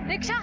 Rickshaw.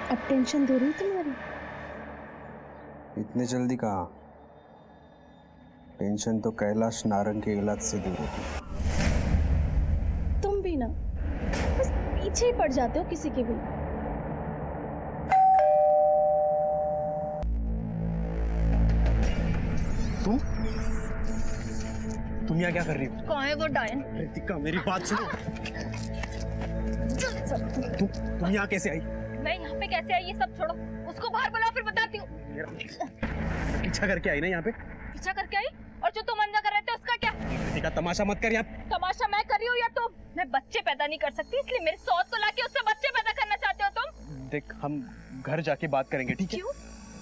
अब tension दूर हुई तुम्हारी? इतने जल्दी कहाँ? टेंशन तो कैलाश नारंग के इलाज से दूर होती। तुम भी ना बस पीछे ही पड़ जाते हो किसी के भी। तुम यहाँ क्या कर रही हो? कौन है वो डायन? रितिका मेरी बात सुनो। तुम यहाँ कैसे आई? मैं यहाँ पे कैसे आई ये सब छोड़ो, उसको बाहर बुलाओ फिर बताती हूँ। पीछा करके आई ना यहाँ पे? पीछा करके आई? और जो तुम अंजा कर रहे थे उसका क्या? रितिका तमाशा मत कर यहाँ। तमाशा मैं कर रही हूँ या तुम? मैं बच्चे पैदा नहीं कर सकती इसलिए मेरे सौत को लाके उससे बच्चे पैदा करना चाहते हो तुम? देख हम घर जाके बात करेंगे, ठीक है? क्यों?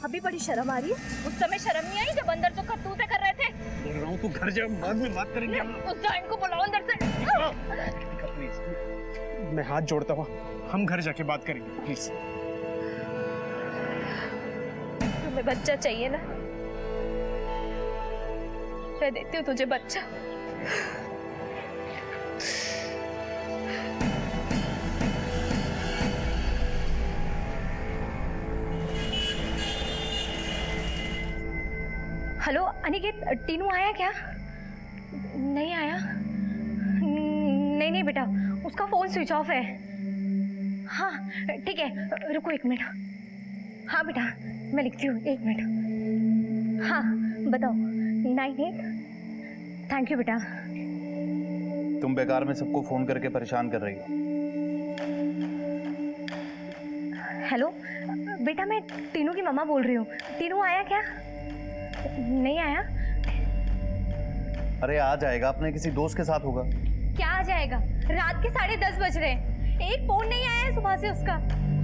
अभी बड़ी शर्म आ रही है? उस समय शर्म नहीं आई जब अंदर जो करतूतें कर रहे थे? बोल रहा हूँ तू घर जा, बाद में बात करेंगे हम। उस डायन को बुलाओ अंदर से। रितिका प्लीज, मैं हाथ जोड़ता हूँ, हम घर जाके बात करेंगे प्लीज। तुम्हें बच्चा चाहिए ना? मैं देती हूँ तुझे बच्चा। हेलो अनिकेत, टीनू आया क्या? नहीं आया। नहीं नहीं बेटा, उसका फोन स्विच ऑफ है। हाँ ठीक है, रुको 1 मिनट। हाँ बेटा मैं लिखती हूँ, 1 मिनट। हाँ बताओ। 98। थैंक यू बेटा। तुम बेकार में सबको फोन करके परेशान कर रही हो। हेलो बेटा, मैं टीनू की मम्मा बोल रही हूँ। टीनू आया क्या? नहीं आया। अरे आ जाएगा, अपने किसी दोस्त के साथ होगा। क्या आ जाएगा? रात के 10:30 बज रहे हैं, एक फोन नहीं आया है सुबह से उसका,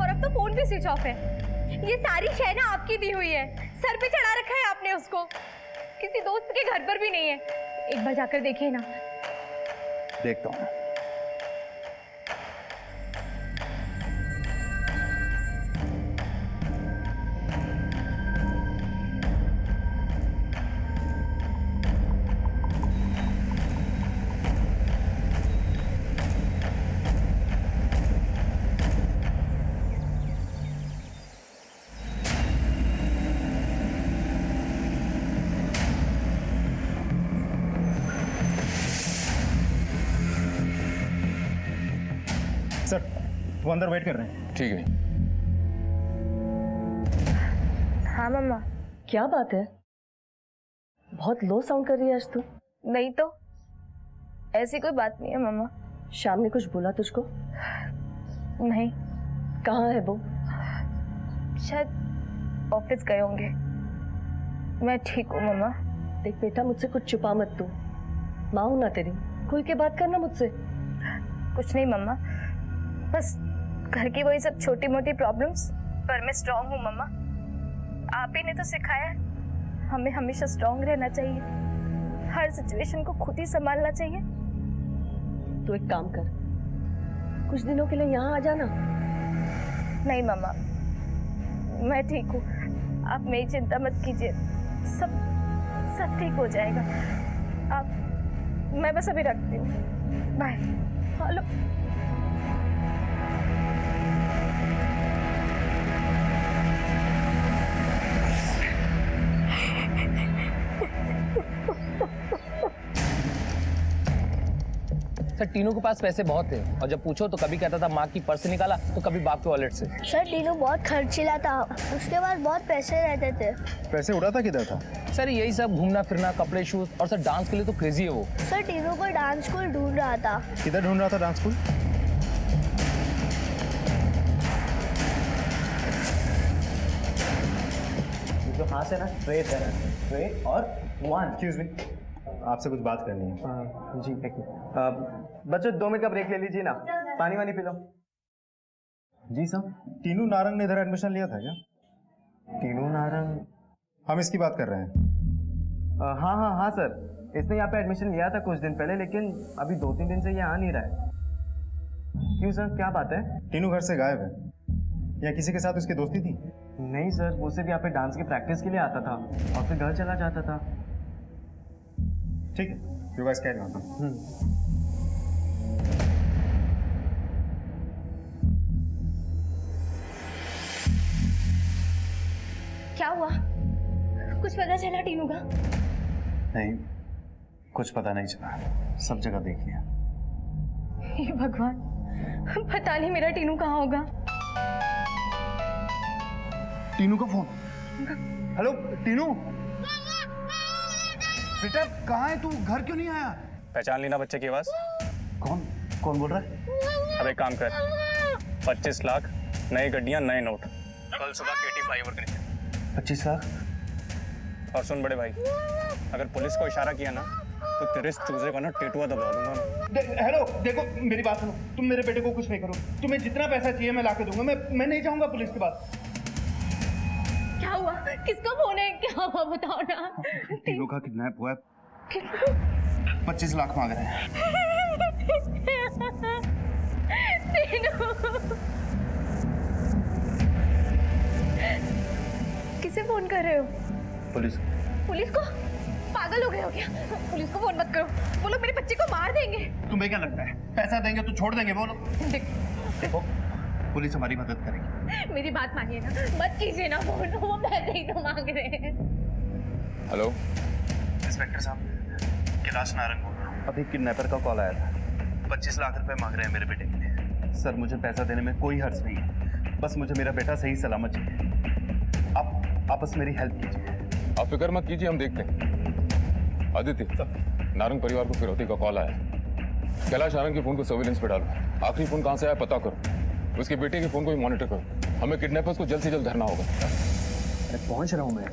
और अब तो फोन भी स्विच ऑफ है। ये सारी शय ना आपकी दी हुई है, सर पे चढ़ा रखा है आपने उसको। किसी दोस्त के घर पर भी नहीं है। एक बार जाकर देखिए ना। देखता हूँ। सर वो अंदर वेट कर रहे हैं। ठीक है। हाँ मम्मा। क्या बात है, बहुत लो साउंड कर रही है आज तू। नहीं तो ऐसी कोई बात नहीं है मम्मा। शाम ने कुछ बोला तुझको? नहीं। कहाँ है वो? शायद ऑफिस गए होंगे। मैं ठीक हूँ मम्मा। देख बेटा, मुझसे कुछ छुपा मत तू, माँ हूं ना तेरी, खुल के बात करना मुझसे। कुछ नहीं मम्मा, बस घर की वही सब छोटी मोटी प्रॉब्लम्स, पर मैं स्ट्रांग हूँ मम्मा। आप ही ने तो सिखाया है हमें हमेशा स्ट्रांग रहना चाहिए, हर सिचुएशन को खुद ही संभालना चाहिए। तो एक काम कर, कुछ दिनों के लिए यहाँ आ जाना। नहीं मम्मा, मैं ठीक हूँ, आप मेरी चिंता मत कीजिए, सब सब ठीक हो जाएगा। आप, मैं बस अभी रखती हूँ, बाय। हेलो सर टीनू के पास पैसे बहुत थे और जब पूछो तो कभी कहता था माँ की पर्स से निकाला तो कभी बाप के वॉलेट से। सर टीनू बहुत खर्चीला था, उसके पास बहुत पैसे रहते थे। पैसे उड़ाता किधर था? सर यही सब घूमना फिरना, कपड़े, शूज, और सर डांस के लिए तो क्रेजी है वो। सर टीनू को डांस स्कूल ढूंढ रहा था। किधर ढूंढ रहा था डांस स्कूल? हाथ से ना स्ट्रेट है, स्ट्रेट और 1। एक्सक्यूज मी, आपसे कुछ बात करनी है। जी एक मिनट। बच्चों 2 मिनट का ब्रेक ले लीजिए ना, पानी वानी पी लो। जी सर। टीनू नारंग ने इधर एडमिशन लिया था क्या? टीनू नारंग? हम इसकी बात कर रहे हैं। हाँ सर, इसने यहाँ पे एडमिशन लिया था कुछ दिन पहले, लेकिन अभी 2-3 दिन से ये आ नहीं रहा है। क्यों सर, क्या बात है? टीनू घर से गायब है, या किसी के साथ उसकी दोस्ती थी? नहीं सर, वो सिर्फ यहाँ पे डांस की प्रैक्टिस के लिए आता था और फिर घर चला जाता था। ठीक है, यू गाइस कैरी ऑन। क्या हुआ? कुछ पता चला टीनू का? नहीं, कुछ पता नहीं चला, सब जगह देख लिया। हे भगवान, पता नहीं मेरा टीनू कहाँ होगा। टीनू का फोन। हेलो टीनू, बेटा कहाँ है तू? घर क्यों नहीं आया? पहचान ली ना बच्चे की आवाज? कौन बोल रहा है? अब एक काम कर, 25 लाख, नई गड्डियां, नए नोट, कल सुबह केटी फ्लाईओवर के नीचे। 25 लाख? और सुन बड़े भाई, अगर पुलिस को इशारा किया ना तो तेरे इस चूजे का ना टेटुआ दबा दूंगा। हेलो देखो, मेरी बात सुनो, तुम मेरे बेटे को कुछ नहीं करो। तुम्हें जितना पैसा चाहिए मैं लाके दूंगा। मैं नहीं जाऊंगा पुलिस के पास। क्या हुआ? किसका फोन है? क्या हुआ बताओ ना। टीनू का किडनैप हुआ है, 25 लाख मांग रहे हैं। किसे फोन कर रहे हो? पुलिस। पुलिस को? पागल हो गए हो क्या? पुलिस को फोन मत करो, वो लोग मेरे बच्चे को मार देंगे। तुम्हें क्या लगता है पैसा देंगे तो छोड़ देंगे वो लोग? देखो, पुलिस हमारी मदद करेगी। मेरी बात मानिए ना, मत कीजिए ना फोन, वो पैसे ही तो मांग रहे हैं। हेलो इंस्पेक्टर साहब, कैलाश नारंग बोल रहा हूँ। अभी किडनैपर का कॉल आया था, 25 लाख रुपए मांग रहे हैं मेरे बेटे के लिए। सर मुझे पैसा देने में कोई हर्ज नहीं है, बस मुझे मेरा बेटा सही सलामत चाहिए। आप बस मेरी हेल्प कीजिए। आप फिक्र मत कीजिए, हम देखते हैं। आदित्य, नारंग परिवार को फिरौती का कॉल आया। कैलाश नारंग के फोन को सर्विलेंस पे डालो, आखिरी फोन कहाँ से आया पता करो, उसके बेटे के फोन को भी मॉनिटर करो। हमें किडनैपर्स को जल्द से जल्द धरना होगा। अरे पहुंच रहा हूँ मैं,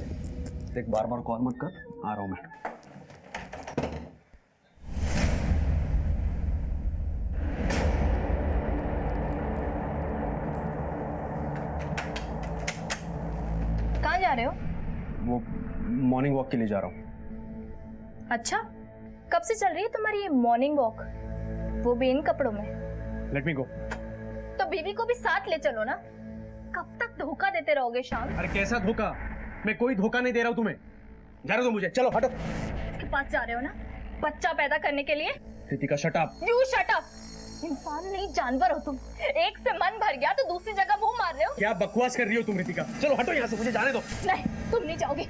देख बार बार कॉल मत कर, आ रहा हूँ मैं। कहाँ जा रहे हो? वो मॉर्निंग वॉक के लिए जा रहा हूँ। अच्छा, कब से चल रही है तुम्हारी ये मॉर्निंग वॉक, वो भी इन कपड़ों में? लेट मी गो। तो बीवी को भी साथ ले चलो ना, कब तक धोखा देते रहोगे शाम? अरे कैसा धोखा? मैं कोई धोखा नहीं दे रहा हूँ तुम्हें। जा रहे हो मुझे, चलो हटो। इसके पास जा रहे हो ना, बच्चा पैदा करने के लिए? Kritika shut up. You shut up. इंसान नहीं जानवर हो तुम। एक से मन भर गया तो दूसरी जगह मुंह मार रहे हो। क्या बकवास कर रही हो तुम ऋतिका? चलो हटो यहाँ से, मुझे जाने दो। नहीं, तुम नहीं जाओगे।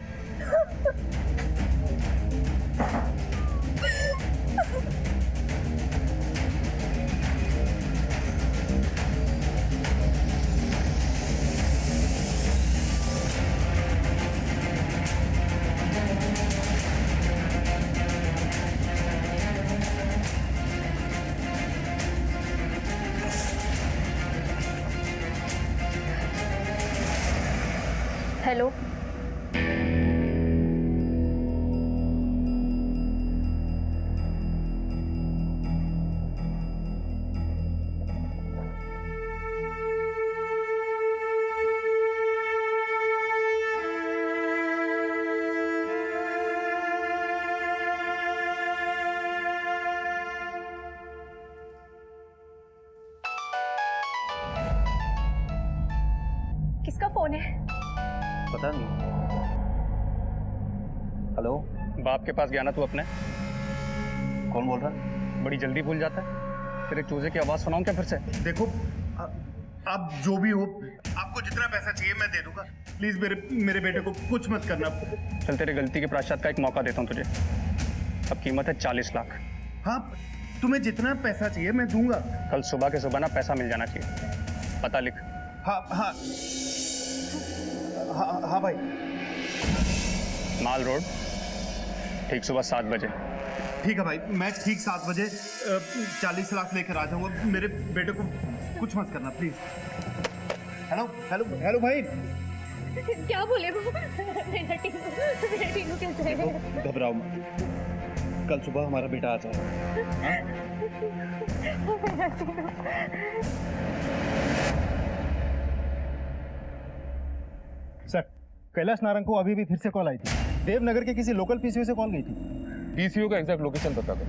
हेलो, किसका फोन है? पता नहीं। हेलो, बाप के पास गया ना तू अपने? कौन बोल रहा है? बड़ी जल्दी भूल जाता है। तेरे चूजे की आवाज सुनाऊं क्या फिर से? देखो आप जो भी हो, आपको जितना पैसा चाहिए मैं दे दूंगा। प्लीज मेरे बेटे को कुछ मत करना। चल तेरी गलती के प्रायश्चित का एक मौका देता हूँ तुझे। अब कीमत है 40 लाख। हाँ, तुम्हें जितना पैसा चाहिए मैं दूंगा। कल सुबह के सुबह ना पैसा मिल जाना चाहिए। पता लिख। हाँ हाँ हाँ हाँ भाई। माल रोड, ठीक सुबह 7 बजे। ठीक है भाई, मैं ठीक 7 बजे 40 लाख लेकर आ जाऊंगा। मेरे बेटे को कुछ मत करना प्लीज। हेलो हेलो हेलो भाई, क्या बोले वो? मेरा टीनू कैसे है? घबराओ मत, कल सुबह हमारा बेटा आ जाएगा। मेरा टीनू। सर, कैलाश नारंग को अभी भी फिर से कॉल आई थी। देवनगर के किसी लोकल पीसीओ से कॉल गई थी। पीसीओ का एग्जैक्ट लोकेशन पता करो।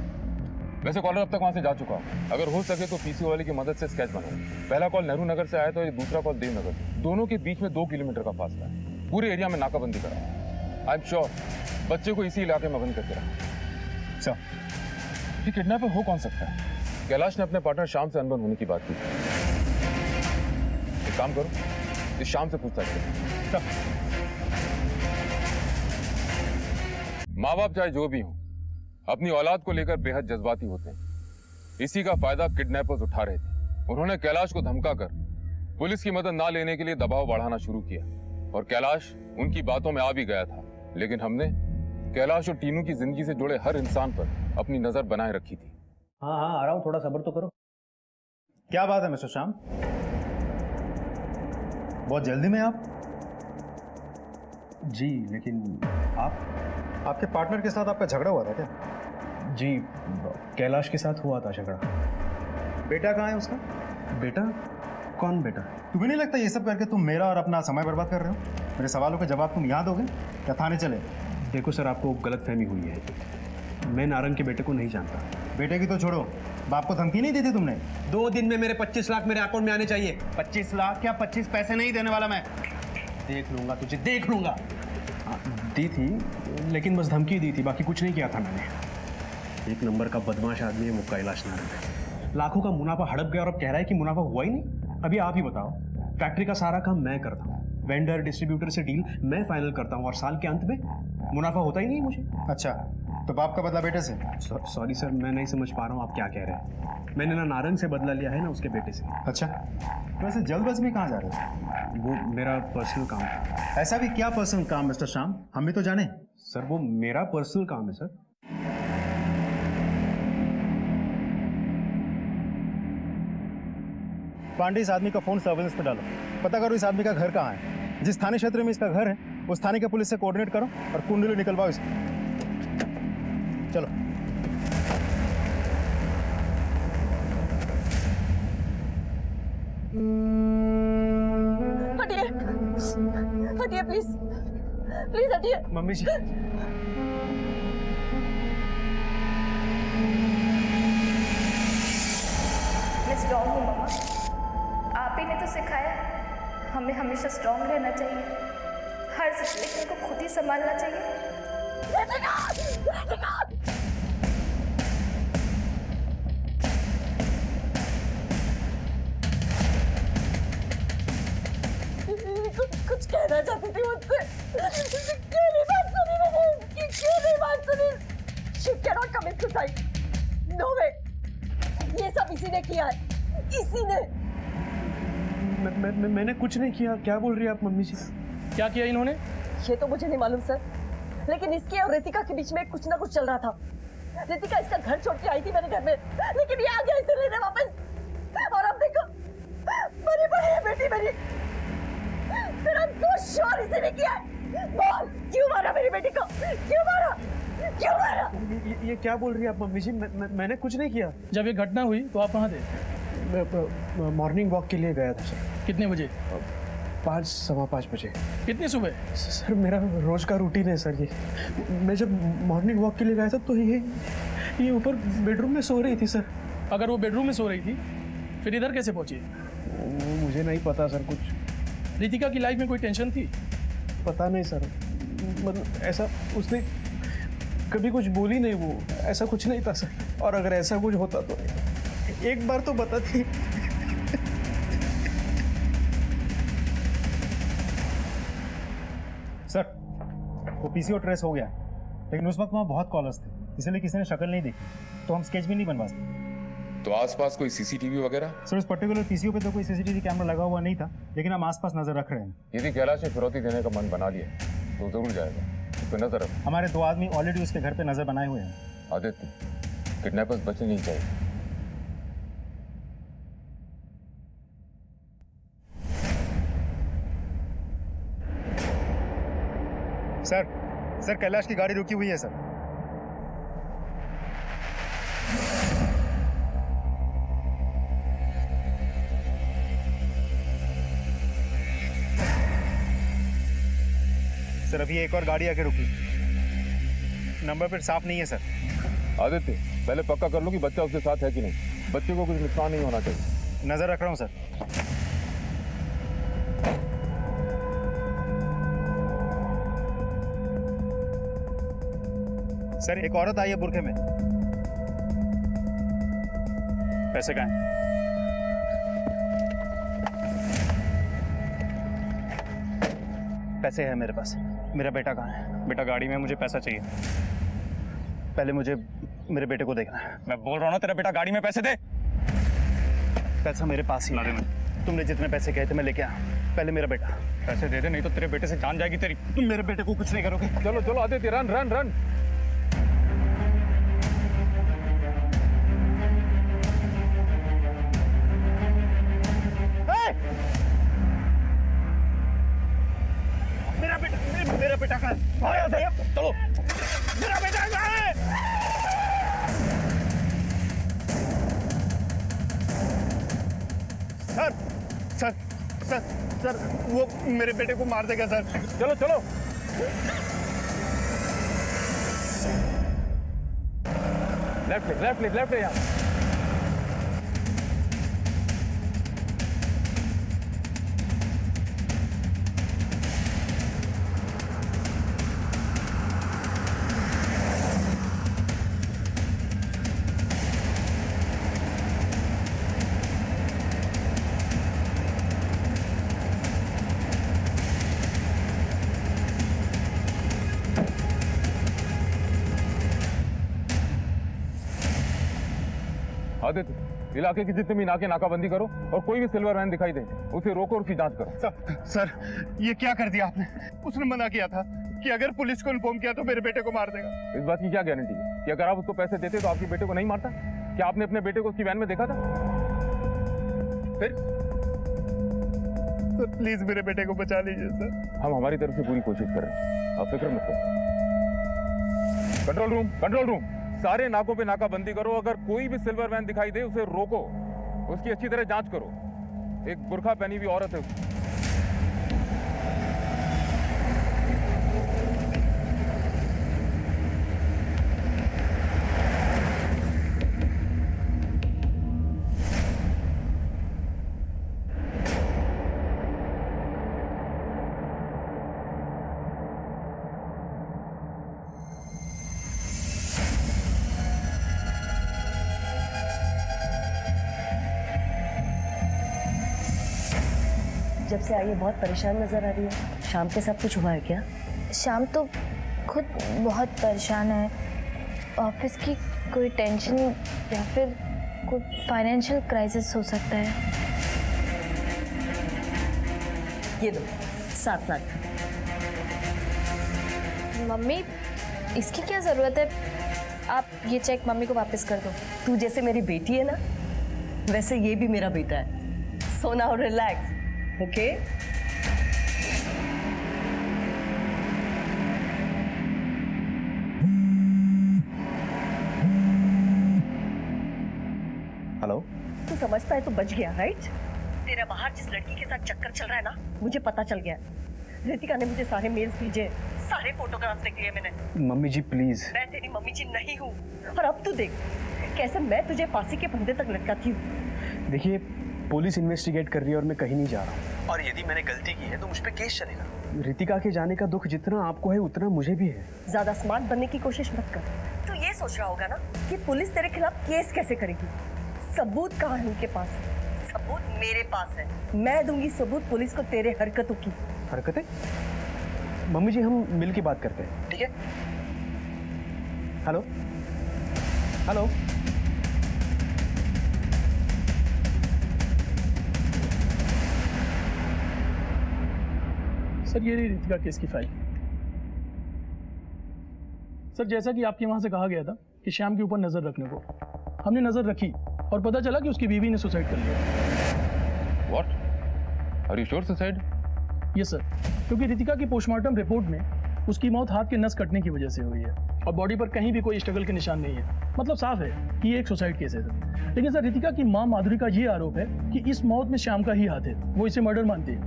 वैसे कॉलर अब तक वहां से जा चुका हूं। अगर हो सके तो पीसीओ वाले की मदद से स्केच बनाओ। पहला कॉल नेहरू नगर से आया तो ये दूसरा कॉल देवनगर से। दोनों के बीच में 2 किलोमीटर का फासला है। पूरे एरिया में नाकाबंदी करा। आई एम श्योर बच्चे को इसी इलाके में बंद करके रखा। सर, ये किडनैपर हो कौन सकता है? कैलाश ने अपने पार्टनर शाम से अनबन होने की बात की। एक काम करो, इस शाम से पूछताछ करो। माँ बाप चाहे जो भी हो, अपनी औलाद को लेकर बेहद जज्बाती होते हैं। इसी का फायदा किडनैपर्स उठा रहे थे। उन्होंने कैलाश को धमकाकर पुलिस की मदद ना लेने के लिए दबाव बढ़ाना शुरू किया और कैलाश उनकी बातों में आ भी गया था। लेकिन हमने कैलाश और टीनू की जिंदगी से जुड़े हर इंसान पर अपनी नजर बनाए रखी थी। हाँ हाँ, आ रहा हूँ, थोड़ा सब्र तो करो। क्या बात है मिस्टर श्याम? बहुत जल्दी में आप? जी, लेकिन आप? आपके पार्टनर के साथ आपका झगड़ा हुआ था क्या? जी, कैलाश के साथ हुआ था झगड़ा। बेटा कहाँ है उसका? बेटा? कौन बेटा? तुम्हें नहीं लगता ये सब करके तुम मेरा और अपना समय बर्बाद कर रहे हो? मेरे सवालों के जवाब तुम याद दोगे या थाने चले? देखो सर, आपको गलत फहमी हुई है। मैं नारंग के बेटे को नहीं जानता। बेटे की तो छोड़ो, बाप को धमकी नहीं दी थी तुमने? 2 दिन में मेरे 25 लाख मेरे अकाउंट में आने चाहिए। 25 लाख क्या? 25 पैसे नहीं देने वाला मैं। देख लूंगा तुझे, देख लूंगा। दी थी, लेकिन बस धमकी दी थी, बाकी कुछ नहीं किया था मैंने। एक नंबर का बदमाश आदमी है वो कैलाश नारंग। लाखों का मुनाफा हड़प गया और अब कह रहा है कि मुनाफा हुआ ही नहीं। अभी आप ही बताओ, फैक्ट्री का सारा काम मैं करता हूँ, वेंडर डिस्ट्रीब्यूटर से डील मैं फाइनल करता हूँ और साल के अंत में मुनाफा होता ही नहीं मुझे। अच्छा, तो बाप का बदला बेटे से? सॉरी सर, मैं नहीं समझ पा रहा हूँ आप क्या कह रहे हैं। मैंने ना नारंग से बदला लिया है ना उसके बेटे से। अच्छा, वैसे जल्दबाजी में कहाँ जा रहे हो? वो मेरा पर्सनल काम है। ऐसा भी क्या पर्सनल काम मिस्टर श्याम? हम भी तो जाने। सर वो मेरा पर्सनल काम है सर। पांडे, इस आदमी का फोन सर्वेलेंस पे डालो। पता करो इस आदमी का घर कहाँ है। जिस थाने क्षेत्र में इसका घर है उस थाने के पुलिस से कोऑर्डिनेट करो और कुंडली निकलवाओ इसे। चलो। हटिए, हटिए प्लीज, प्लीज हटिए। मम्मी जी, मैं स्ट्रॉन्ग हूँ मम्मा। आप ही ने तो सिखाया हमें हमेशा स्ट्रॉन्ग रहना चाहिए, हर सिचुएशन को खुद ही संभालना चाहिए। कुछ कहना चाहती थी मुझसे, क्यों नहीं बात सुनी मैंने इसकी, क्यों नहीं बात सुनी? She cannot commit suicide. No way. ये सब इसी ने किया है, इसी ने। मैंने कुछ नहीं किया। क्या बोल रही है आप मम्मी जी? क्या किया इन्होंने? ये तो मुझे नहीं मालूम सर, लेकिन इसके और रितिका के बीच में कुछ ना कुछ चल रहा था। रितिका इसका घर छोड़ के आई थी मेरे घर में, लेकिन ये आ गया इसे लेने वापस। और अब देखो, मरी पड़ी है बेटी मेरी। मेरा दोस्त श्योर इसी ने किया है। बोल, क्यों मारा मेरी बेटी को? क्यों मारा? क्यों मारा? ये क्या बोल रही है आप मम्मी जी? मैंने कुछ नहीं किया। जब ये घटना हुई तो आप कहाँ थे? मॉर्निंग वॉक के लिए गया था सर। कितने बजे? 5, सवा 5 बजे। इतनी सुबह? सर मेरा रोज का रूटीन है सर ये। मैं जब मॉर्निंग वॉक के लिए गया था तो ये ऊपर बेडरूम में सो रही थी सर। अगर वो बेडरूम में सो रही थी फिर इधर कैसे पहुंची? वो मुझे नहीं पता सर। कुछ रितिका की लाइफ में कोई टेंशन थी? पता नहीं सर, मतलब ऐसा उसने कभी कुछ बोली नहीं, वो ऐसा कुछ नहीं था सर। और अगर ऐसा कुछ होता तो एक बार तो बताती। सर, वो पीसीओ ट्रेस हो गया, लेकिन उस वक्त वहाँ बहुत कॉलर्स थे, इसलिए किसी ने शक्ल नहीं देखी, तो हम स्केच भी नहीं बनवा सकते। तो आसपास कोई सीसीटीवी वगैरह? सर, उस पर्टिकुलर पीसीओ पे तो कोई सीसीटीवी कैमरा लगा हुआ नहीं था, लेकिन हम आसपास नजर रख रहे हैं। यदि कैलाश ने फिरौती देने का मन बना लिया तो जरूर जाएगा, उस पर नजर रखो। हमारे 2 आदमी ऑलरेडी उसके घर पे नजर बनाए हुए हैं। आदित्य, किडनैपर्स बचने नहीं चाहिए। सर कैलाश की गाड़ी रुकी हुई है सर। सर अभी एक और गाड़ी आके रुकी, नंबर प्लेट साफ नहीं है सर। आदित्य, पहले पक्का कर लो कि बच्चा उसके साथ है कि नहीं। बच्चे को कुछ नुकसान नहीं होना चाहिए। नजर रख रहा हूँ सर। सर एक औरत आई है बुरखे में। पैसे कहाँ हैं? पैसे हैं मेरे पास। मेरा बेटा कहाँ है? बेटा गाड़ी में, मुझे पैसा चाहिए। पहले मुझे मेरे बेटे को देखना है। मैं बोल रहा हूँ ना, तेरा बेटा गाड़ी में, पैसे दे। पैसा मेरे पास ही ला दे। मैं तुमने जितने पैसे कहे थे मैं लेके आया। पहले मेरा बेटा। पैसे दे दे, नहीं तो तेरे बेटे से जान जाएगी तेरी। तुम मेरे बेटे को कुछ नहीं करोगे। चलो चलो आदित्य, रन रन रन। मेरा बेटा कहाँ है? चलो, मेरा बेटा कहाँ है? सर सर सर सर वो मेरे बेटे को मार देगा सर। चलो चलो। लेफ्ट ले यहाँ। आदित्य, इलाके की जितनी भी नाकाबंदी करो और कोई भी सिल्वर वैन दिखाई दे उसे रोको और उसकी जांच करो। सर ये क्या कर दिया आपने? उसने मना किया था कि अगर पुलिस को इन्फॉर्म किया तो मेरे बेटे को मार देगा। इस बात की क्या गारंटी है कि अगर आप उसको पैसे देते तो आपके बेटे को नहीं मारता? क्या आपने अपने बेटे को उसकी वैन में देखा था? फिर सर प्लीज मेरे बेटे को बचा लीजिए सर। हम हमारी तरफ से पूरी कोशिश कर रहे हैं, आप फिक्र मत करो। कंट्रोल रूम, सारे नाकों पे नाकाबंदी करो। अगर कोई भी सिल्वर वैन दिखाई दे उसे रोको, उसकी अच्छी तरह जांच करो। एक बुर्खा पहनी हुई औरत है उसकी। जब से आई है बहुत परेशान नजर आ रही है। शाम के सब कुछ हुआ है क्या? शाम तो खुद बहुत परेशान है। ऑफिस की कोई टेंशन या फिर कोई फाइनेंशियल क्राइसिस हो सकता है। ये दो 7 लाख। मम्मी इसकी क्या ज़रूरत है? आप ये चेक मम्मी को वापस कर दो। तू जैसे मेरी बेटी है ना, वैसे ये भी मेरा बेटा है। So now relax, okay? Hello. तू समझता है तू बच गया, राइट? तेरा बाहर जिस लड़की के साथ चक्कर चल रहा है ना, मुझे पता चल गया। रितिका ने मुझे सारे मेल्स भेजे, सारे फोटोग्राफ्स देख लिए मैंने। Mummy ji please. मैं तेरी मम्मी जी नहीं हूँ। और अब तू देख कैसे मैं तुझे फांसी के फंदे तक लटकाती हूँ। देखिए पुलिस इन्वेस्टिगेट कर रही है और मैं कहीं नहीं जा रहा हूँ। और यदि मैंने गलती की है तो मुझ पे केस चलेगा। रितिका के जाने का दुख जितना आपको है उतना मुझे भी है। ज्यादा स्मार्ट बनने की कोशिश मत कर। तू ये सोच रहा होगा ना कि पुलिस तेरे खिलाफ केस कैसे करेगी। सबूत कहाँ है उनके पास? सबूत मेरे पास है। मैं दूंगी सबूत पुलिस को तेरे हरकतों की। हरकतें? मम्मी जी हम मिल के बात करते हैं, ठीक है? Hello hello. सर ये रही रितिका केस की फाइल। सर जैसा कि आपके वहां से कहा गया था कि श्याम के ऊपर नजर रखने को, हमने नजर रखी और पता चला कि उसकी बीवी ने सुसाइड कर लिया। What? Are you sure suicide? Yes sir, क्योंकि रितिका की पोस्टमार्टम रिपोर्ट में उसकी मौत हाथ के नस कटने की वजह से हुई है और बॉडी पर कहीं भी कोई स्ट्रगल के निशान नहीं है। मतलब साफ है कि ये एक सुसाइड केस है सर। लेकिन सर रितिका की मां माधुरी का ये आरोप है कि इस मौत में श्याम का ही हाथ है, वो इसे मर्डर मानती है।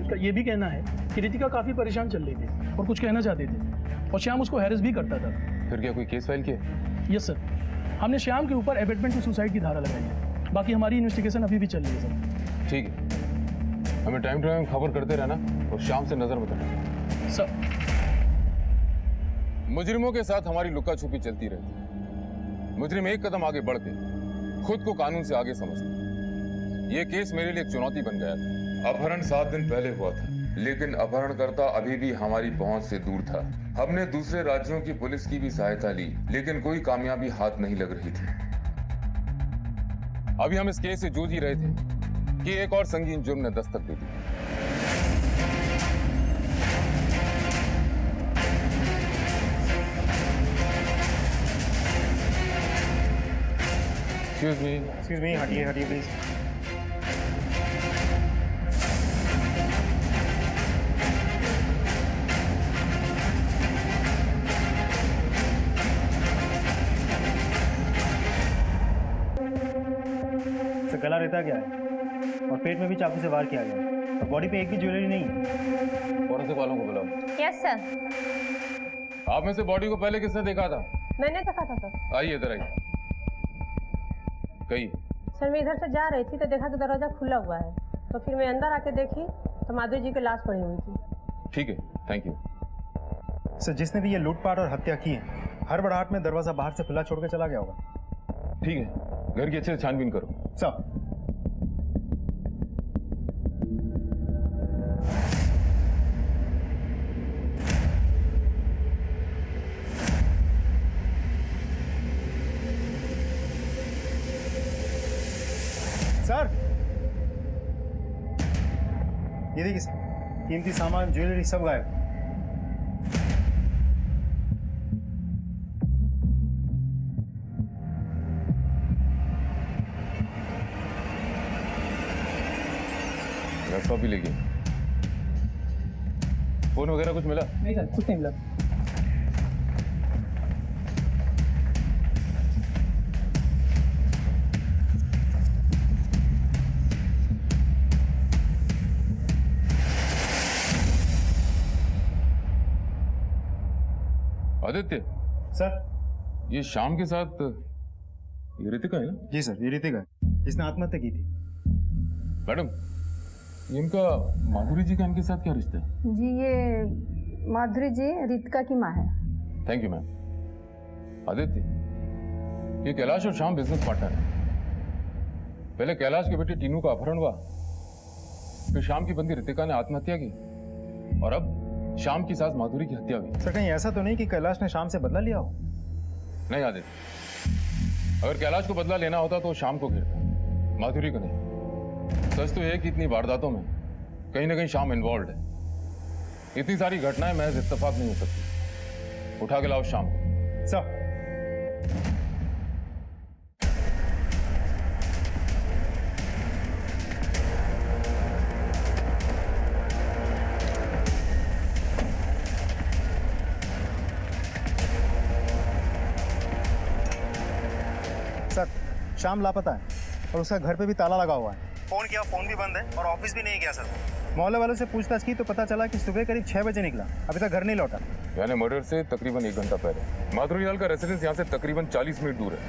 उसका ये भी कहना है कि रितिका काफी परेशान चल रही थी और कुछ कहना चाहती थी और श्याम उसको हैरेस भी करता था। फिर क्या कोई केस फाइल किया? यस सर, हमने श्याम के ऊपर एबेटमेंट टू सुसाइड की धारा लगाई है। बाकी हमारी इन्वेस्टिगेशन अभी भी चल रही है सर। ठीक है, हमें टाइम टू टाइम खबर करते रहना और शाम से नजर मत हटाना। सर मुजरिमों के साथ हमारी लुका छुपी चलती रहती है। मुजरिम एक कदम आगे बढ़ के खुद को कानून से आगे समझते। ये केस मेरे लिए एक चुनौती बन गया था। अपहरण 7 दिन पहले हुआ था, लेकिन अपहरणकर्ता अभी भी हमारी पहुंच से दूर था। हमने दूसरे राज्यों की पुलिस की भी सहायता ली, लेकिन कोई कामयाबी हाथ नहीं लग रही थी। अभी हम इस केस से जूझ ही रहे थे कि एक और संगीन जुर्म ने दस्तक दे दी। एक्सक्यूज मी, हटिए हटिए प्लीज। गला रहता गया है और पेट में भी चाकू से वार किया गया है और बॉडी पे एक भी ज्वेलरी नहीं है। फॉरेंसिक वालों को बुलाओ। Yes sir. आप में से बॉडी को पहले किसने देखा था? मैंने देखा था सर। आइए इधर आइए। कही सर मैं इधर से जा रही थी तो देखा कि दरवाजा खुला हुआ है, तो फिर मैं अंदर आके देखी तो माधुरी जी की लाश पड़ी हुई थी। ठीक है, थैंक यू। सर जिसने भी ये लूटपाट और हत्या की है, हड़बड़ाहट में दरवाजा बाहर से खुला छोड़ के चला गया होगा। ठीक है, घर की अच्छे से छानबीन करो। सर सर ये देखिए सर, कीमती सामान ज्वेलरी सब गायब। लैपटॉप भी ले गए। फोन वगैरह कुछ मिला? नहीं सर, कुछ नहीं मिला। आदित्य सर ये शाम के साथ ये ऋतिका है ना? जी सर, ये ऋतिका है, इसने आत्महत्या की थी। मैडम इनका माधुरी जी का इनके साथ क्या रिश्ता है? जी ये माधुरी जी रितिका की माँ है। Thank you ma'am. आदित्य ये कैलाश और श्याम बिजनेस पार्टनर है। पहले कैलाश की बेटी टीनू का अपहरण हुआ, फिर श्याम की बंदी ऋतिका ने आत्महत्या की और अब श्याम की सास माधुरी की हत्या हुई। सर कहीं ऐसा तो नहीं कि कैलाश ने शाम से बदला लिया हो? नहीं आदित्य, अगर कैलाश को बदला लेना होता तो श्याम को घेरता, माधुरी को नहीं। सच तो यह कि इतनी वारदातों में कहीं ना कहीं श्याम इन्वॉल्व है। इतनी सारी घटनाएं महज इत्तेफाक नहीं हो सकती। उठा के लाओ श्याम को। सर सर शाम लापता है और उसका घर पे भी ताला लगा हुआ है। फोन किया, फोन भी बंद है और ऑफिस भी नहीं गया सर। मोहल्ले वालों से पूछताछ की तो पता चला कि सुबह करीब 6 बजे निकला, अभी तक घर नहीं लौटा। यानी मर्डर से तकरीबन 1 घंटा पहले। माधुरी लाल का रेसिडेंस यहाँ से तकरीबन 40 मिनट दूर है।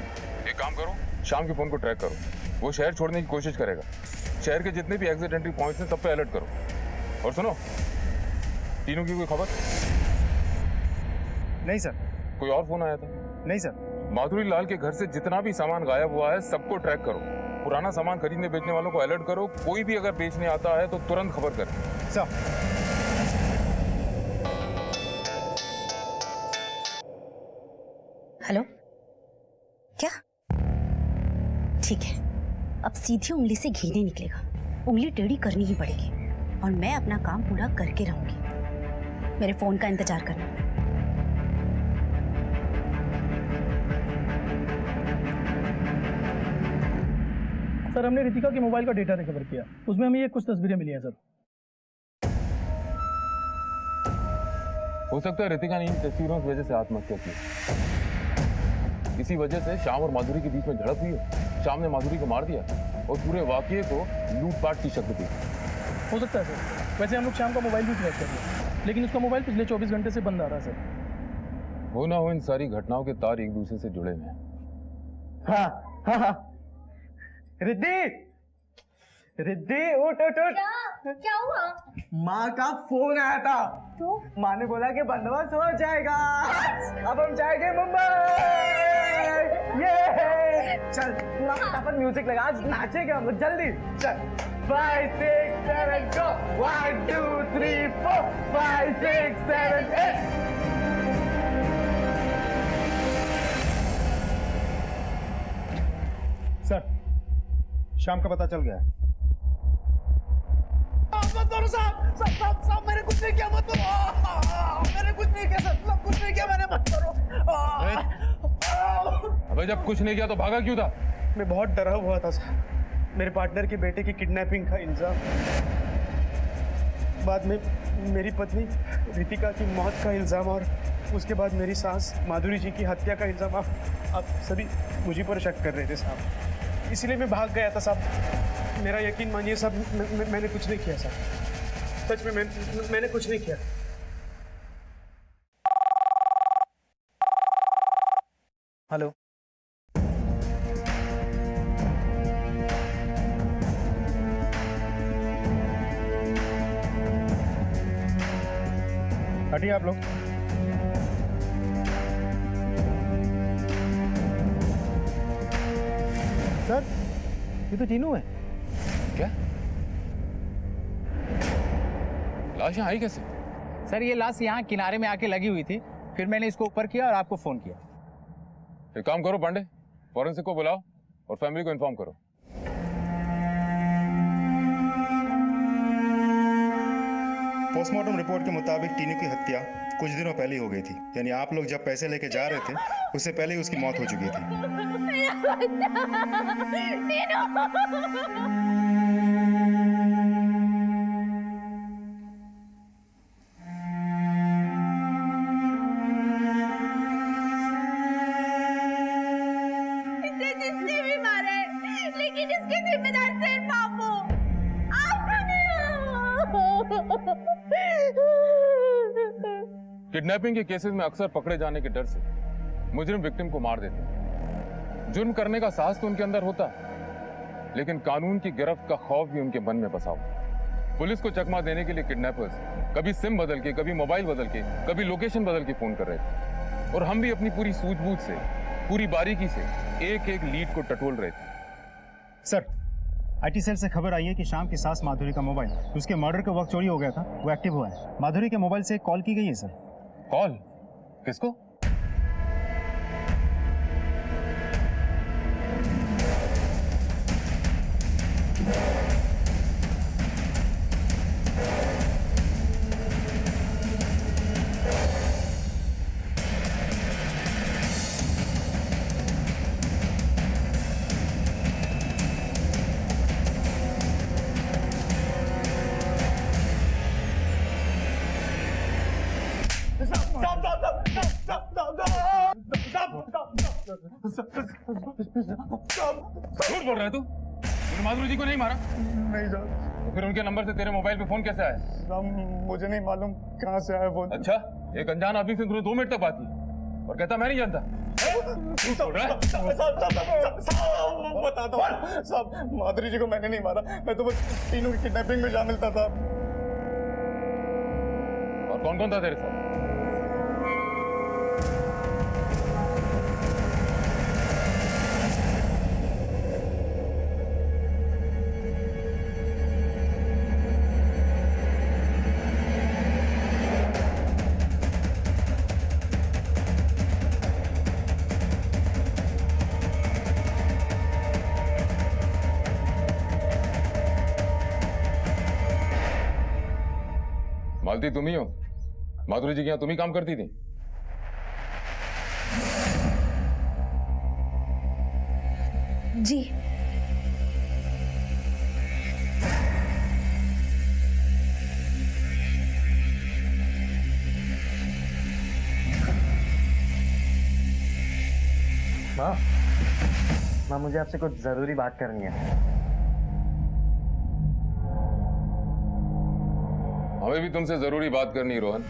एक काम करो, शाम के फोन को ट्रैक करो, वो शहर छोड़ने की कोशिश करेगा। शहर के जितने भी एग्जिट एंट्री पॉइंट्स हैं सब पे अलर्ट करो। और सुनो, तीनों की कोई खबर? नहीं सर। कोई और फोन आया था? नहीं सर। माधुरी लाल के घर से जितना भी सामान गायब हुआ है सबको ट्रैक करो। पुराना सामान खरीदने बेचने वालों को अलर्ट करो। कोई भी अगर बेचने आता है तो तुरंत खबर करें। सर हेलो, क्या? ठीक है, अब सीधी उंगली से घी नहीं निकलेगा, उंगली टेढ़ी करनी ही पड़ेगी और मैं अपना काम पूरा करके रहूंगी। मेरे फोन का इंतजार करना। सर हमने रितिका के मोबाइल का डेटा रिकवर किया, उसमें हमें ये कुछ तस्वीरें मिली हैं सर। हो सकता है रितिका ने इन तस्वीरों की वजह से आत्महत्या की। इसी वजह से श्याम और माधुरी के बीच में झड़प हुई है। श्याम ने माधुरी को मार दिया और पूरे वाकये को लूटपाट की शक्ल दी। हो सकता है सर। वैसे हम लोग शाम का मोबाइल भी ट्रैक कर लिया, लेकिन उसका मोबाइल पिछले 24 घंटे से बंद आ रहा है सर। हो ना हो इन सारी घटनाओं के तार एक दूसरे से जुड़े हुए हैं। हाँ हाँ हाँ। रिद्धि, रिद्धि उठ उठ उठ। क्या हुआ? माँ का फोन आया था। तो माँ ने बोला कि बंदोबस्त हो जाएगा, अब हम जाएंगे मुंबई। ये चल पूरा फटाफट म्यूजिक लगा, आज नाचेंगे हम लोग, जल्दी चल। 5 6 7 go 1 2 3 4 5 6 7 8। सर, शाम का पता चल गया है। साहब मैंने कुछ नहीं किया, मत करो। मैंने कुछ नहीं किया सर, सब कुछ नहीं किया मैंने, मत करो। अबे जब कुछ नहीं किया तो भागा क्यों था? मैं बहुत डरा हुआ था सर। मेरे पार्टनर के बेटे की किडनैपिंग का इल्जाम, बाद में मेरी पत्नी रितिका की मौत का इल्जाम, और उसके बाद मेरी सास माधुरी जी की हत्या का इल्जाम। आप सभी मुझे पर शक कर रहे थे साहब, इसलिए मैं भाग गया था साहब। मेरा यकीन मानिए साहब, मैंने कुछ नहीं किया साहब, सच में मैंने कुछ नहीं किया। हेलो, हटिए आप लोग। सर, ये तो टीनू है। क्या? लाश यहाँ आई कैसे? सर ये लाश यहाँ किनारे में आके लगी हुई थी, फिर मैंने इसको ऊपर किया और आपको फोन किया। एक काम करो पांडे, फॉरेंसिक को बुलाओ और फैमिली को इन्फॉर्म करो। पोस्टमार्टम रिपोर्ट के मुताबिक टीनू की हत्या कुछ दिनों पहले ही हो गई थी, यानी आप लोग जब पैसे लेके जा रहे थे उससे पहले ही उसकी मौत हो चुकी थी। इसे जिसने भी मारा है, लेकिन इसके जिम्मेदार सिर्फ आप हो, आप किडनैपिंग के केसेस में अक्सर पकड़े जाने के डर से मुजरिम विक्टिम को मार देते हैं। जुर्म करने का साहस तो उनके अंदर होता है, लेकिन कानून की गिरफ्त का खौफ भी उनके मन में बसा हुआ। पुलिस को चकमा देने के लिए किडनैपर्स कभी सिम बदल के, कभी मोबाइल बदल के, कभी लोकेशन बदल के फोन कर रहे थे, और हम भी अपनी पूरी सूझबूझ से, पूरी बारीकी से एक एक लीड को टटोल रहे थे। सर, आईटी सेल से खबर आई है कि शाम की सास माधुरी का मोबाइल उसके मर्डर के वक्त चोरी हो गया था, वो एक्टिव हुआ है। माधुरी के मोबाइल से एक कॉल की गई है सर। कॉल? किसको? झूठ बोल रहा है तू? तूने माधुरी जी को नहीं मारा? नहीं सर। तो फिर उनके नंबर से तेरे मोबाइल पे फोन कैसे आया? मुझे नहीं मालूम कहाँ से आया फोन। अच्छा, एक अनजान आदमी से तूने 2 मिनट तक बात की और कहता मैं नहीं जानता। बता दो साहब, माधुरी जी को मैंने नहीं मारा, मैं तो बस तीनों की किडनैपिंग में शामिल था साहब। और कौन कौन था तेरे साथ? मालती तुम ही हो? माधुरी जी के यहाँ तुम ही काम करती थी? जी। माँ माँ मुझे आपसे कुछ जरूरी बात करनी है। हमें भी तुमसे जरूरी बात करनी है रोहन।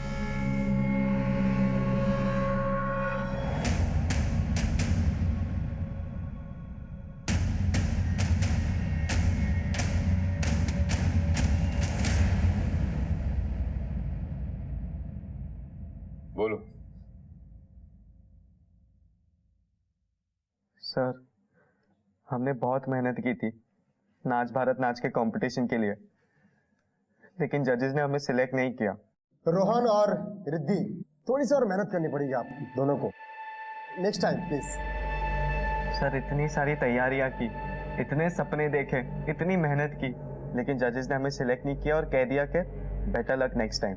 बोलो। सर हमने बहुत मेहनत की थी नाच भारत नाच के कंपटीशन के लिए, लेकिन जजेस ने हमें सिलेक्ट नहीं किया। रोहन और रिद्धि थोड़ी सी और मेहनत करनी पड़ेगी आप दोनों को, नेक्स्ट टाइम प्लीज। सर इतनी सारी तैयारियां की, इतने सपने देखे, इतनी मेहनत की, लेकिन जजेस ने हमें सिलेक्ट नहीं किया और कह दिया कि बेटर लक नेक्स्ट टाइम।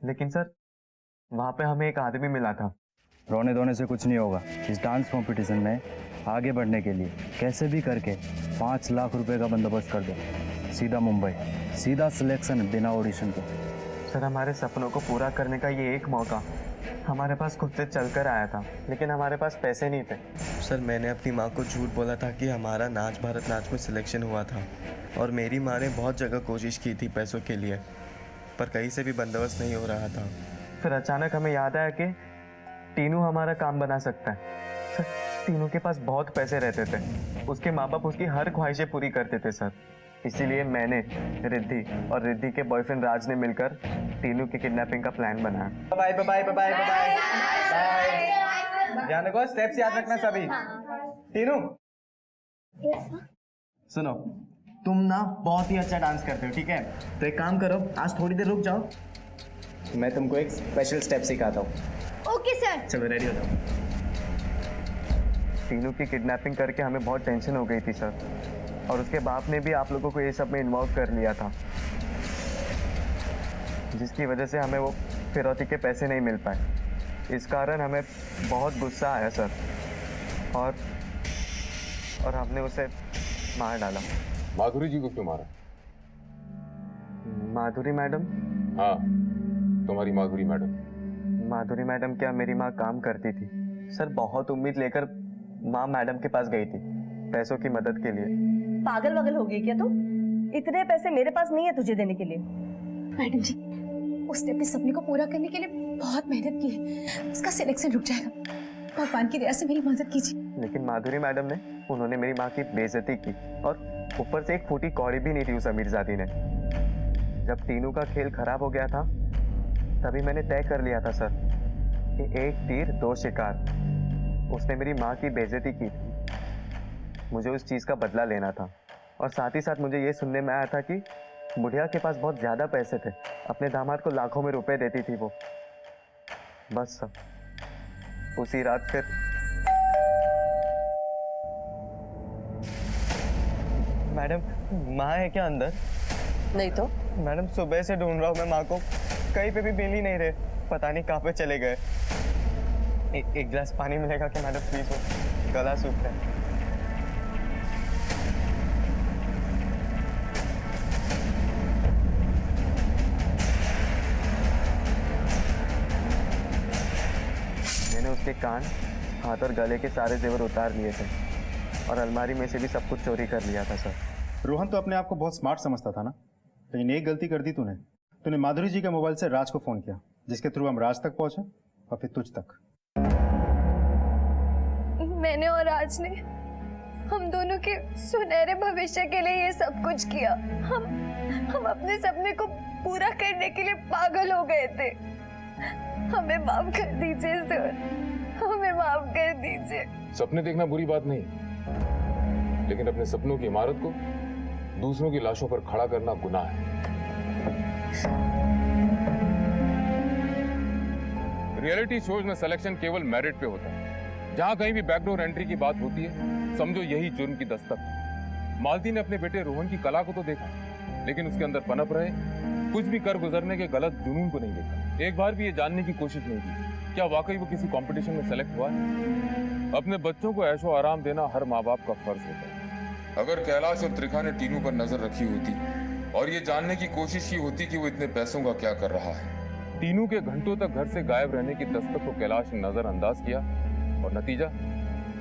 लेकिन सर वहां पे हमें एक आदमी मिला था। रोने धोने से कुछ नहीं होगा। इस डांस कंपटीशन में आगे बढ़ने के लिए कैसे भी करके 5 लाख रुपए का बंदोबस्त कर दो, सीधा मुंबई, सीधा सिलेक्शन बिना ऑडिशन के। सर हमारे सपनों को पूरा करने का ये एक मौका हमारे पास खुद से चलकर आया था, लेकिन हमारे पास पैसे नहीं थे। सर मैंने अपनी माँ को झूठ बोला था कि हमारा नाच भारत नाच में सिलेक्शन हुआ था, और मेरी माँ ने बहुत जगह कोशिश की थी पैसों के लिए, पर कहीं से भी बंदोबस्त नहीं हो रहा था। फिर अचानक हमें याद आया कि टीनू हमारा काम बना सकता है। सर टीनू के पास बहुत पैसे रहते थे, उसके माँ बाप उसकी हर ख्वाहिशें पूरी करते थे सर। इसीलिए मैंने, रिद्धि और रिद्धि के बॉयफ्रेंड राज ने मिलकर टीनू की किडनैपिंग का प्लान बनाया। Bye bye bye bye bye bye. ध्यान रखो, स्टेप्स याद रखना सभी। टीनू सुनो, तुम ना बहुत ही अच्छा डांस करते हो, ठीक है? तो एक काम करो, आज थोड़ी देर रुक जाओ, मैं तुमको एक स्पेशल स्टेप सिखाता हूँ। Okay sir. चलो रेडी हो जाओ। टीनू की किडनैपिंग करके हमें बहुत टेंशन हो गई थी सर, और उसके बाप ने भी आप लोगों को ये सब में इन्वॉल्व कर लिया था, जिसकी वजह से हमें वो फिरौती के पैसे नहीं मिल पाए। इस कारण हमें बहुत गुस्सा आया सर, और हमने उसे मार डाला। माधुरी जी को क्यों मारा? माधुरी मैडम? हाँ तुम्हारी माधुरी मैडम। माधुरी मैडम क्या मेरी माँ काम करती थी सर, बहुत उम्मीद लेकर माँ मैडम के पास गई थी पैसों की मदद के लिए। पागल वगल हो गई क्या तू? इतने पैसे मेरे पास नहीं है तुझे देने के लिए। मैडम जी, उसने अपने सपने को पूरा करने के लिए बहुत मेहनत की है, उसका सिलेक्शन रुक जाएगा, भगवान की दया से मेरी मदद कीजिए। लेकिन माधुरी मैडम ने, उन्होंने मेरी माँ की बेइज्जती की, और ऊपर से एक फूटी कौड़ी भी नहीं दी उस अमीरजादी ने। जब टीनू का खेल खराब हो गया था, तभी मैंने तय कर लिया था सर कि एक तीर दो शिकार। उसने मेरी माँ की बेइज्जती की थी, मुझे उस चीज़ का बदला लेना था, और साथ ही साथ मुझे ये सुनने में आया था कि बुढ़िया के पास बहुत ज़्यादा पैसे थे, अपने दामाद को लाखों में रुपए देती थी वो। बस सर उसी रात फिर मैडम, माँ है क्या अंदर? नहीं तो मैडम सुबह से ढूंढ रहा हूँ मैं माँ को, कहीं पे भी मिल ही नहीं रहे, पता नहीं कहाँ पे चले गए। एक गिलास पानी मिलेगा क्या मैडम प्लीज? वो गला सूख रहा है। मैंने उसके कान, हाथ और गले के सारे जेवर उतार लिए थे, और अलमारी में से भी सब कुछ चोरी कर लिया था सर। रोहन तो अपने आप को बहुत स्मार्ट समझता था ना, लेकिन एक गलती कर दी तूने। तूने माधुरी जी के मोबाइल से राज को फोन किया, जिसके थ्रू हम राज तक पहुंचे और फिर तुझ तक। मैंने और राज ने हम दोनों के सुनहरे भविष्य के लिए ये सब कुछ किया। हम अपने सपने को पूरा करने के लिए पागल हो गए थे। हमें माफ कर दीजिए सर, हमें माफ कर दीजिए। सपने देखना बुरी बात नहीं, लेकिन अपने सपनों की इमारत को दूसरों की लाशों पर खड़ा करना गुनाह है। रियलिटी शोज में सिलेक्शन केवल मेरिट पे होता है। जहां कहीं भी बैकडोर एंट्री की बात होती है, समझो यही जुर्म की दस्तक। मालती ने अपने बेटे रोहन की कला को तो देखा, लेकिन उसके अंदर पनप रहे कुछ भी कर गुजरने के गलत जुनून को नहीं देखा। एक बार भी ये जानने की कोशिश नहीं की क्या वाकई वो किसी कंपटीशन में सेलेक्ट हुआ है। अपने बच्चों को ऐशो आराम देना हर माँ बाप का फर्ज होता है। अगर कैलाश और त्रिखा ने टीनू पर नजर रखी होती और ये जानने की कोशिश की होती कि वो इतने पैसों का क्या कर रहा है। टीनू के घंटों तक घर से गायब रहने की दस्तक को कैलाश ने नजरअंदाज किया, और नतीजा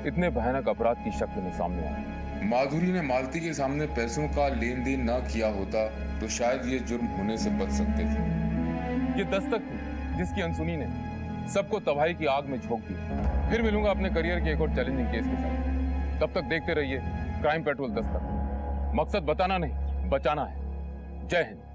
इतने भयानक अपराध की शक्ल में सामने आए। माधुरी ने मालती के सामने पैसों का लेन देन ना किया होता तो शायद ये जुर्म होने से बच सकते थे। ये दस्तक थी जिसकी अनसुनी ने सबको तबाही की आग में झोंक दिया। फिर मिलूंगा अपने करियर के एक और चैलेंजिंग केस के साथ। तब तक देखते रहिए क्राइम पेट्रोल दस्तक। मकसद बताना नहीं, बचाना है। जय हिंद।